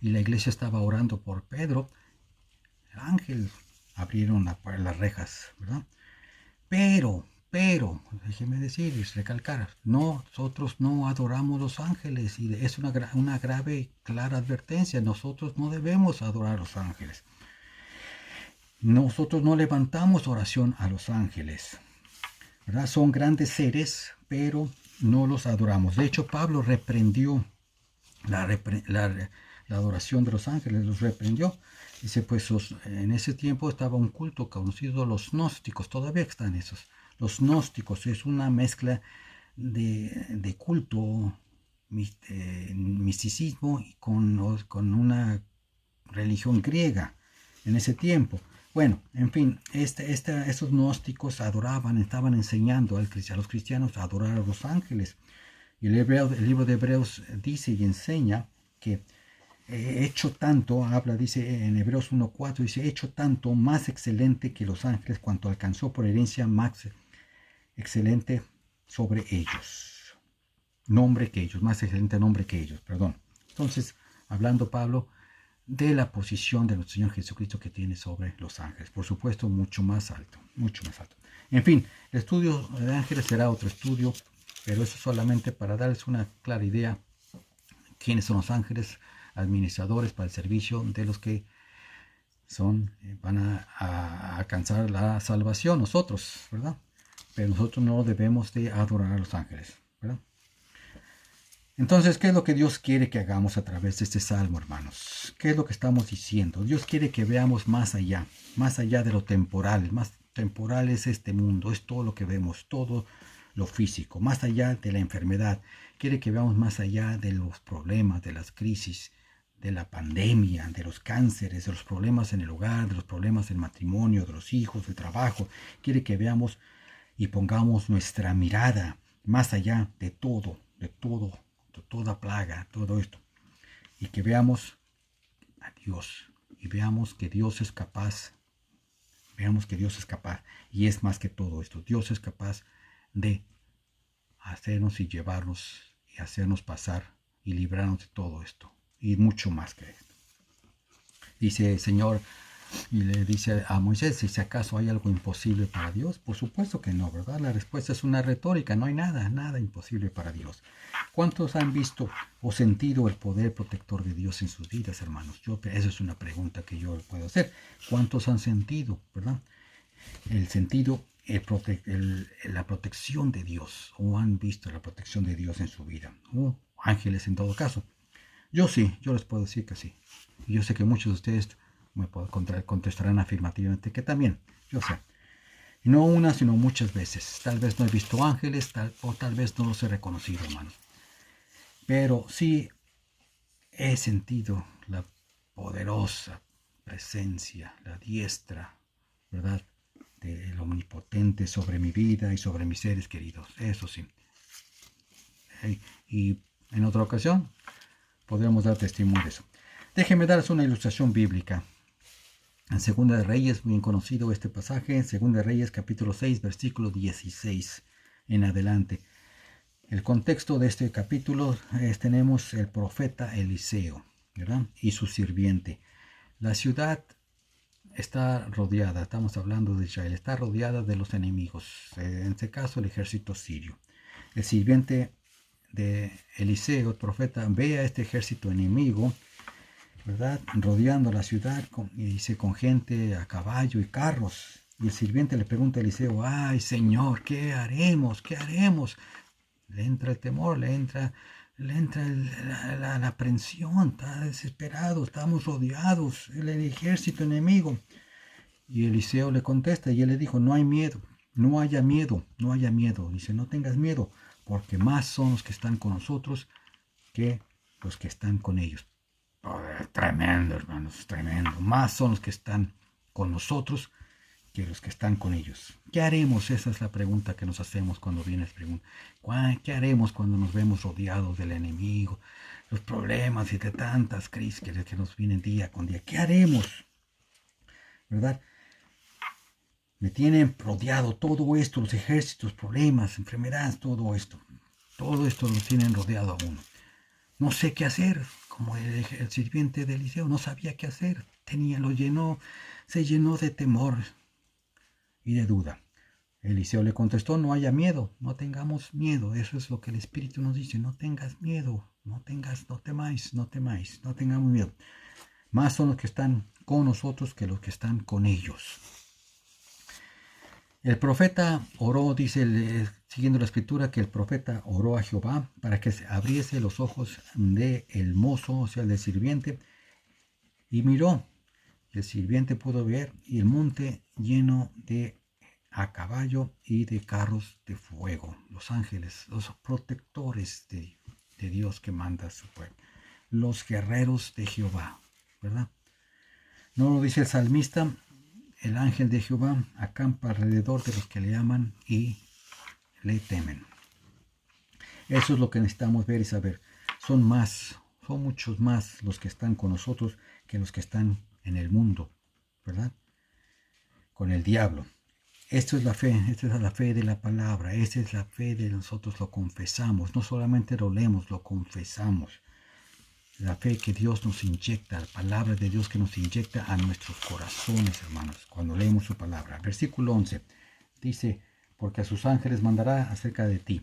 y la iglesia estaba orando por Pedro. El ángel abrieron las rejas, ¿verdad? Pero, déjenme decirles, recalcar, nosotros no adoramos los ángeles, y es una grave, clara advertencia. Nosotros no debemos adorar a los ángeles. Nosotros no levantamos oración a los ángeles, ¿verdad? Son grandes seres, pero no los adoramos. De hecho, Pablo reprendió la adoración de los ángeles, los reprendió. Dice, pues en ese tiempo estaba un culto conocido, los gnósticos, todavía están esos. Los gnósticos es una mezcla de culto, misticismo y con una religión griega en ese tiempo. Bueno, en fin, esos gnósticos estaban enseñando a los cristianos a adorar a los ángeles. Y el libro de Hebreos dice y enseña que hecho tanto, dice en Hebreos 1:4, dice, hecho tanto más excelente que los ángeles, cuanto alcanzó por herencia más excelente sobre ellos. Más excelente nombre que ellos, perdón. Entonces, hablando Pablo de la posición de nuestro Señor Jesucristo que tiene sobre los ángeles. Por supuesto, mucho más alto. En fin, el estudio de ángeles será otro estudio, pero eso solamente para darles una clara idea quiénes son los ángeles administradores para el servicio de los que van a alcanzar la salvación, nosotros, ¿verdad? Pero nosotros no debemos de adorar a los ángeles, ¿verdad? Entonces, ¿qué es lo que Dios quiere que hagamos a través de este salmo, hermanos? ¿Qué es lo que estamos diciendo? Dios quiere que veamos más allá de lo temporal. Más temporal es este mundo, es todo lo que vemos, todo lo físico, más allá de la enfermedad. Quiere que veamos más allá de los problemas, de las crisis, de la pandemia, de los cánceres, de los problemas en el hogar, de los problemas del matrimonio, de los hijos, del trabajo. Quiere que veamos y pongamos nuestra mirada más allá de todo, de toda plaga, todo esto. Y que veamos a Dios y veamos que Dios es capaz. Veamos que Dios es capaz y es más que todo esto. Dios es capaz de hacernos y llevarnos y hacernos pasar y librarnos de todo esto y mucho más que esto. Dice el Señor y le dice a Moisés, si acaso hay algo imposible para Dios. Por supuesto que no, ¿verdad? La respuesta es una retórica, no hay nada imposible para Dios. ¿Cuántos han visto o sentido el poder protector de Dios en sus vidas, hermanos? Esa es una pregunta que yo puedo hacer. ¿Cuántos han sentido, verdad? El sentido, la protección de Dios, o han visto la protección de Dios en su vida, o ángeles en todo caso. Yo sí, yo les puedo decir que sí. Y yo sé que muchos de ustedes me contestarán afirmativamente que también, yo sé. Y no una, sino muchas veces. Tal vez no he visto ángeles, o tal vez no los he reconocido, hermanos. pero sí he sentido la poderosa presencia, la diestra, ¿verdad?, del Omnipotente sobre mi vida y sobre mis seres queridos. Eso sí. Y en otra ocasión podremos dar testimonio de eso. Déjenme darles una ilustración bíblica. En Segunda de Reyes, bien conocido este pasaje, en Segunda de Reyes capítulo 6, versículo 16 en adelante. El contexto de este capítulo tenemos el profeta Eliseo, ¿verdad?, y su sirviente. La ciudad está rodeada, estamos hablando de Israel, está rodeada de los enemigos, en este caso el ejército sirio. El sirviente de Eliseo, el profeta, ve a este ejército enemigo, ¿verdad?, rodeando la ciudad, y dice, con gente a caballo y carros. Y el sirviente le pregunta a Eliseo, ay Señor, ¿qué haremos? ¿Qué haremos? Le entra el temor, le entra la aprensión, está desesperado, estamos rodeados, el ejército enemigo. Y Eliseo le contesta y él le dijo, no hay miedo, no haya miedo, no haya miedo. Dice, no tengas miedo, porque más son los que están con nosotros que los que están con ellos. Oh, tremendo, hermanos, tremendo. Más son los que están con nosotros que los que están con ellos. ¿Qué haremos? Esa es la pregunta que nos hacemos cuando viene esta pregunta. ¿Qué haremos cuando nos vemos rodeados del enemigo? Los problemas y de tantas crisis que nos vienen día con día. ¿Qué haremos? ¿Verdad? Me tienen rodeado todo esto, los ejércitos, problemas, enfermedades, todo esto. Todo esto nos tienen rodeado a uno. No sé qué hacer, como el sirviente de Eliseo, no sabía qué hacer. Se llenó de temor y de duda. Eliseo le contestó, no haya miedo, no tengamos miedo. Eso es lo que el Espíritu nos dice, no tengas miedo, no temáis, no tengamos miedo. Más son los que están con nosotros que los que están con ellos. El profeta oró, dice, siguiendo la escritura, que el profeta oró a Jehová para que se abriese los ojos del mozo, o sea, del sirviente, y miró. El sirviente pudo ver y el monte lleno de a caballo y de carros de fuego. Los ángeles, los protectores de Dios que manda a su pueblo. Los guerreros de Jehová, ¿verdad? No lo dice el salmista. El ángel de Jehová acampa alrededor de los que le aman y le temen. Eso es lo que necesitamos ver y saber. Son muchos más los que están con nosotros que los que están en el mundo, ¿verdad?, con el diablo. Esto es la fe, esta es la fe de la palabra, esta es la fe de nosotros, lo confesamos, no solamente lo leemos, lo confesamos. La fe que Dios nos inyecta, la palabra de Dios que nos inyecta a nuestros corazones, hermanos, cuando leemos su palabra. Versículo 11 dice, porque a sus ángeles mandará acerca de ti,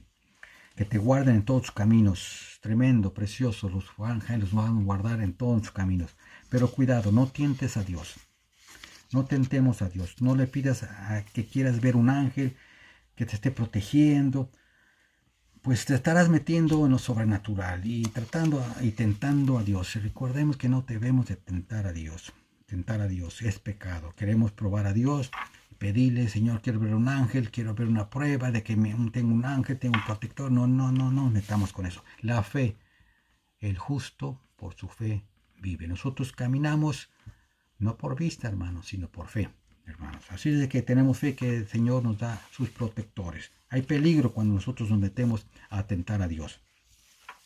que te guarden en todos tus caminos. Tremendo, precioso, los ángeles nos van a guardar en todos tus caminos. Pero cuidado, no tientes a Dios. No tentemos a Dios. No le pidas a que quieras ver un ángel que te esté protegiendo. Pues te estarás metiendo en lo sobrenatural y tentando a Dios. Recordemos que no debemos de tentar a Dios. Tentar a Dios es pecado. Queremos probar a Dios, pedirle, Señor, quiero ver un ángel, quiero ver una prueba de que tengo un ángel, tengo un protector. No nos metamos con eso. La fe, el justo por su fe vive. Nosotros caminamos no por vista, hermanos, sino por fe, hermanos. Así es de que tenemos fe que el Señor nos da sus protectores. Hay peligro cuando nosotros nos metemos a tentar a Dios.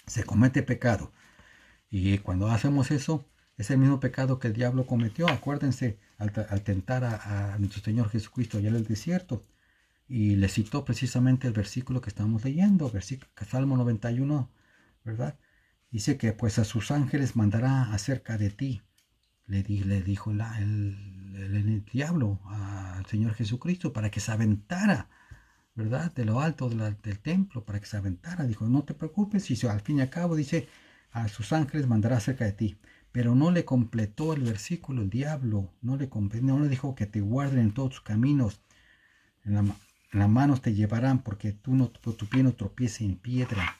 Se comete pecado. Y cuando hacemos eso, es el mismo pecado que el diablo cometió. Acuérdense, al tentar a nuestro Señor Jesucristo allá en el desierto. Y le citó precisamente el versículo que estamos leyendo, Salmo 91, ¿verdad? Dice que pues a sus ángeles mandará acerca de ti. Le dijo el diablo al Señor Jesucristo para que se aventara, ¿verdad?, de lo alto del templo, para que se aventara. Dijo, no te preocupes, y al fin y al cabo dice, a sus ángeles mandará cerca de ti. Pero no le completó el versículo el diablo, no le dijo que te guarden en todos tus caminos, en las manos te llevarán, porque tu pie no tropiece en piedra,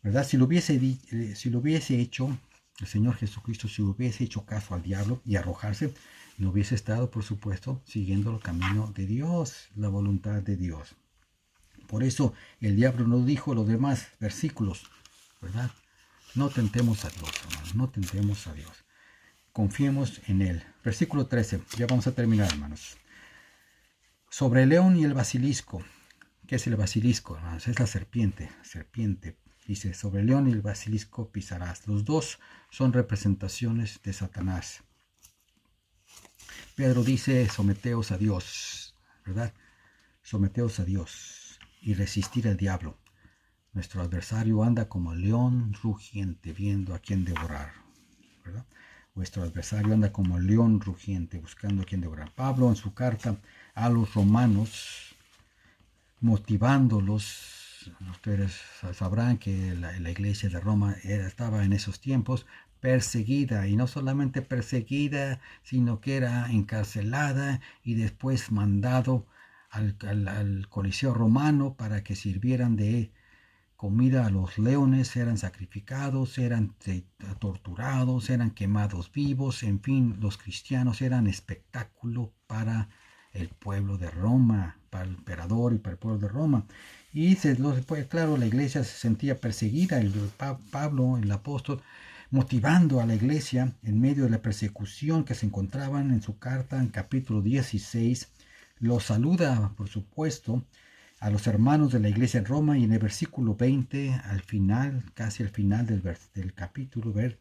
¿verdad? Si lo hubiese hecho el Señor Jesucristo, si hubiese hecho caso al diablo y arrojarse, no hubiese estado, por supuesto, siguiendo el camino de Dios, la voluntad de Dios. Por eso el diablo no dijo los demás versículos, ¿verdad? No tentemos a Dios, hermanos, no tentemos a Dios. Confiemos en Él. Versículo 13, ya vamos a terminar, hermanos. Sobre el león y el basilisco. ¿Qué es el basilisco, hermanos? Es la serpiente. Dice, sobre el león y el basilisco pisarás. Los dos son representaciones de Satanás. Pedro dice, someteos a Dios, ¿verdad? Someteos a Dios y resistir al diablo. Nuestro adversario anda como león rugiente, viendo a quién devorar, ¿verdad? Vuestro adversario anda como león rugiente, buscando a quién devorar. Pablo, en su carta a los romanos, motivándolos, ustedes sabrán que la iglesia de Roma estaba en esos tiempos perseguida, y no solamente perseguida, sino que era encarcelada y después mandado al Coliseo romano para que sirvieran de comida a los leones, eran sacrificados, eran torturados, eran quemados vivos, en fin, los cristianos eran espectáculo para el pueblo de Roma, para el emperador y para el pueblo de Roma. Y claro, la iglesia se sentía perseguida. Pablo, el apóstol, motivando a la iglesia en medio de la persecución que se encontraban, en su carta en capítulo 16, los saluda, por supuesto, a los hermanos de la iglesia en Roma, y en el versículo 20, al final, casi al final del capítulo, del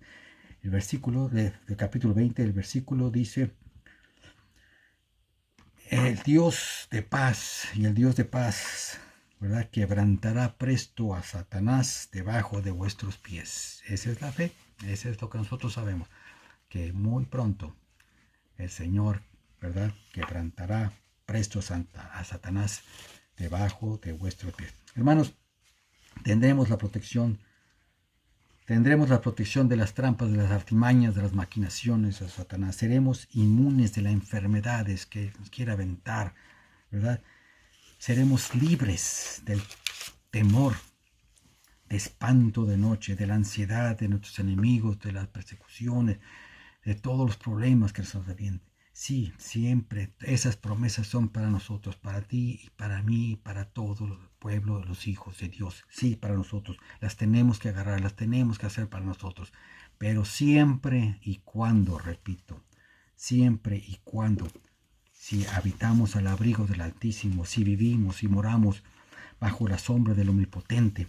capítulo 20, el versículo dice: el Dios de paz, y el Dios de paz, ¿verdad?, quebrantará presto a Satanás debajo de vuestros pies. Esa es la fe, eso es lo que nosotros sabemos, que muy pronto el Señor, ¿verdad?, quebrantará presto a Satanás debajo de vuestros pies. Hermanos, tendremos la protección de las trampas, de las artimañas, de las maquinaciones de Satanás. Seremos inmunes de las enfermedades que nos quiera aventar, ¿verdad? Seremos libres del temor, de espanto de noche, de la ansiedad de nuestros enemigos, de las persecuciones, de todos los problemas que nos avienten. Sí, siempre esas promesas son para nosotros, para ti y para mí, y para todo el pueblo, los hijos de Dios. Sí, para nosotros. Las tenemos que agarrar, las tenemos que hacer para nosotros. Pero siempre y cuando, repito, siempre y cuando, si habitamos al abrigo del Altísimo, si vivimos y moramos bajo la sombra del Omnipotente,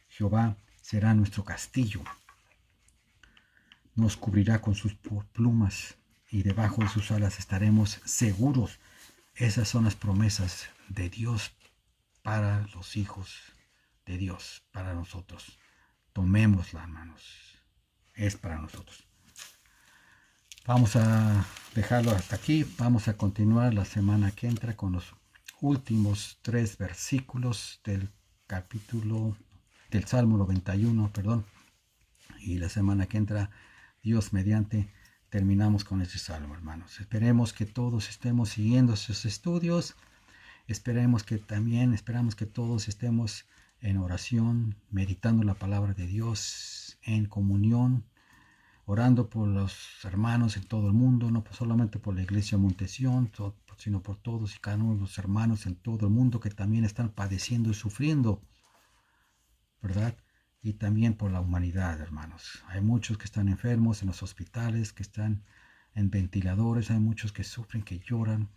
Jehová será nuestro castillo. Nos cubrirá con sus plumas, y debajo de sus alas estaremos seguros. Esas son las promesas de Dios para los hijos de Dios, para nosotros. Tomémoslas, hermanos. Es para nosotros. Vamos a dejarlo hasta aquí. Vamos a continuar la semana que entra con los últimos 3 versículos del Salmo 91, Y la semana que entra, Dios mediante, terminamos con este salmo, hermanos. Esperemos que todos estemos siguiendo sus estudios. Esperamos que todos estemos en oración, meditando la palabra de Dios, en comunión, orando por los hermanos en todo el mundo, no solamente por la iglesia Montesión, sino por todos y cada uno de los hermanos en todo el mundo que también están padeciendo y sufriendo, ¿verdad? Y también por la humanidad, hermanos. Hay muchos que están enfermos en los hospitales, que están en ventiladores, hay muchos que sufren, que lloran,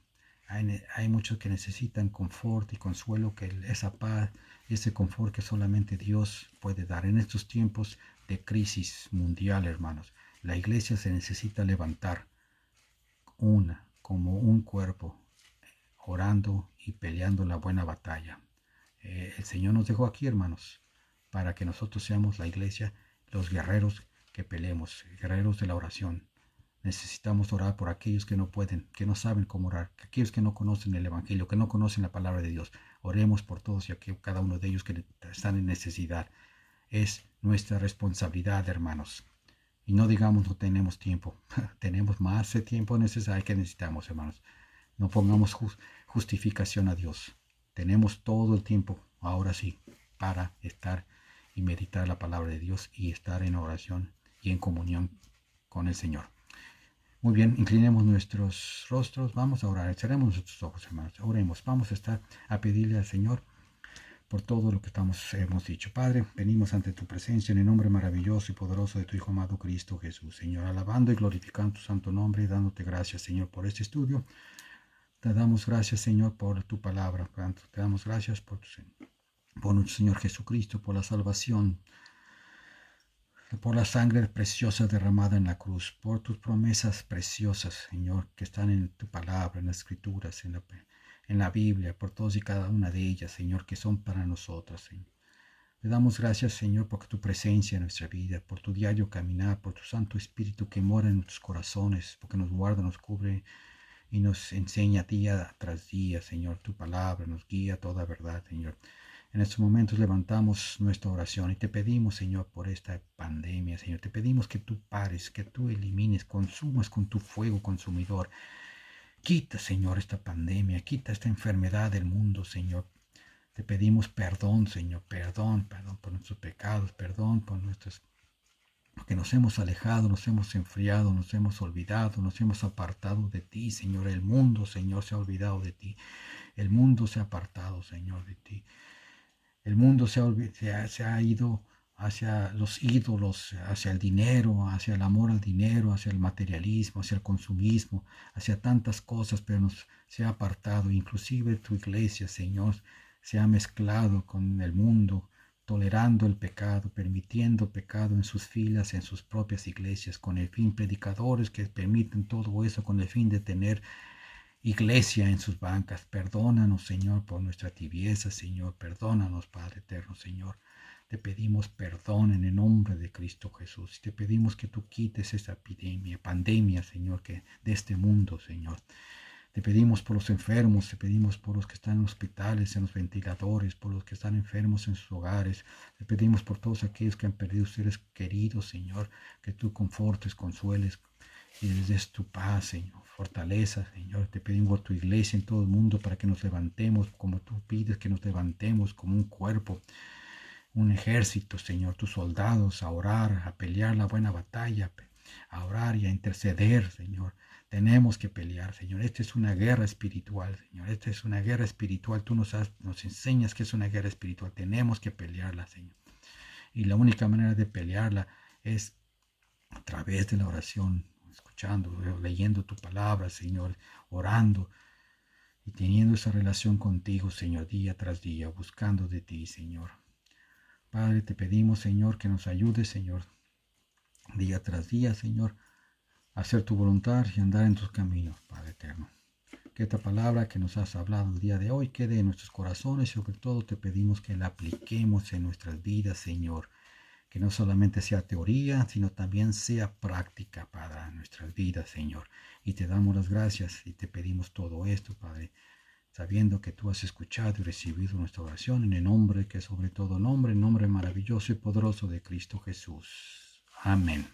hay muchos que necesitan confort y consuelo, esa paz y ese confort que solamente Dios puede dar. En estos tiempos de crisis mundial, hermanos, la iglesia se necesita levantar como un cuerpo, orando y peleando la buena batalla. El Señor nos dejó aquí, hermanos, para que nosotros seamos la iglesia, los guerreros que peleemos, guerreros de la oración. Necesitamos orar por aquellos que no pueden, que no saben cómo orar, aquellos que no conocen el Evangelio, que no conocen la palabra de Dios. Oremos por todos y cada uno de ellos que están en necesidad. Es nuestra responsabilidad, hermanos. Y no digamos no tenemos tiempo. Tenemos más de tiempo necesario que necesitamos, hermanos. No pongamos justificación a Dios. Tenemos todo el tiempo, ahora sí, para estar y meditar la palabra de Dios y estar en oración y en comunión con el Señor. Muy bien, inclinemos nuestros rostros, vamos a orar, echaremos nuestros ojos, hermanos, oremos, vamos a pedirle al Señor por todo lo que hemos dicho. Padre, venimos ante tu presencia en el nombre maravilloso y poderoso de tu Hijo amado Cristo Jesús, Señor, alabando y glorificando tu santo nombre y dándote gracias, Señor, por este estudio. Te damos gracias, Señor, por tu palabra. Te damos gracias por nuestro Señor Jesucristo, por la salvación, por la sangre preciosa derramada en la cruz, por tus promesas preciosas, Señor, que están en tu palabra, en las escrituras, en la Biblia, por todas y cada una de ellas, Señor, que son para nosotros, Señor. Te damos gracias, Señor, por tu presencia en nuestra vida, por tu diario caminar, por tu Santo Espíritu que mora en nuestros corazones, porque nos guarda, nos cubre y nos enseña día tras día, Señor. Tu palabra nos guía a toda verdad, Señor. En estos momentos levantamos nuestra oración y te pedimos, Señor, por esta pandemia, Señor. Te pedimos que tú pares, que tú elimines, consumas con tu fuego consumidor. Quita, Señor, esta pandemia, quita esta enfermedad del mundo, Señor. Te pedimos perdón, Señor, perdón por nuestros pecados, perdón por porque nos hemos alejado, nos hemos enfriado, nos hemos olvidado, nos hemos apartado de ti, Señor. El mundo, Señor, se ha olvidado de ti. El mundo se ha apartado, Señor, de ti. El mundo se ha ido hacia los ídolos, hacia el dinero, hacia el amor al dinero, hacia el materialismo, hacia el consumismo, hacia tantas cosas, pero se ha apartado. Inclusive tu iglesia, Señor, se ha mezclado con el mundo, tolerando el pecado, permitiendo pecado en sus filas, en sus propias iglesias, con el fin, predicadores que permiten todo eso con el fin de tener iglesia en sus bancas. Perdónanos, Señor, por nuestra tibieza, Señor. Perdónanos, Padre eterno, Señor. Te pedimos perdón en el nombre de Cristo Jesús. Te pedimos que tú quites esa pandemia, Señor, que de este mundo, Señor. Te pedimos por los enfermos, te pedimos por los que están en hospitales, en los ventiladores, por los que están enfermos en sus hogares. Te pedimos por todos aquellos que han perdido seres queridos, Señor, que tú confortes, consueles y les des tu paz, Señor, fortaleza, Señor. Te pedimos por tu iglesia en todo el mundo para que nos levantemos como tú pides que nos levantemos, como un cuerpo, un ejército, Señor, tus soldados, a orar, a pelear la buena batalla, a orar y a interceder, Señor. Tenemos que pelear, Señor. Esta es una guerra espiritual, Señor. Esta es una guerra espiritual. Tú nos enseñas que es una guerra espiritual. Tenemos que pelearla, Señor. Y la única manera de pelearla es a través de la oración, escuchando, leyendo tu palabra, Señor, orando y teniendo esa relación contigo, Señor, día tras día, buscando de ti, Señor. Padre, te pedimos, Señor, que nos ayudes, Señor, día tras día, Señor, a hacer tu voluntad y andar en tus caminos, Padre eterno. Que esta palabra que nos has hablado el día de hoy quede en nuestros corazones y sobre todo te pedimos que la apliquemos en nuestras vidas, Señor. Que no solamente sea teoría, sino también sea práctica para nuestras vidas, Señor. Y te damos las gracias y te pedimos todo esto, Padre, sabiendo que tú has escuchado y recibido nuestra oración en el nombre que sobre todo nombre, el nombre maravilloso y poderoso de Cristo Jesús. Amén.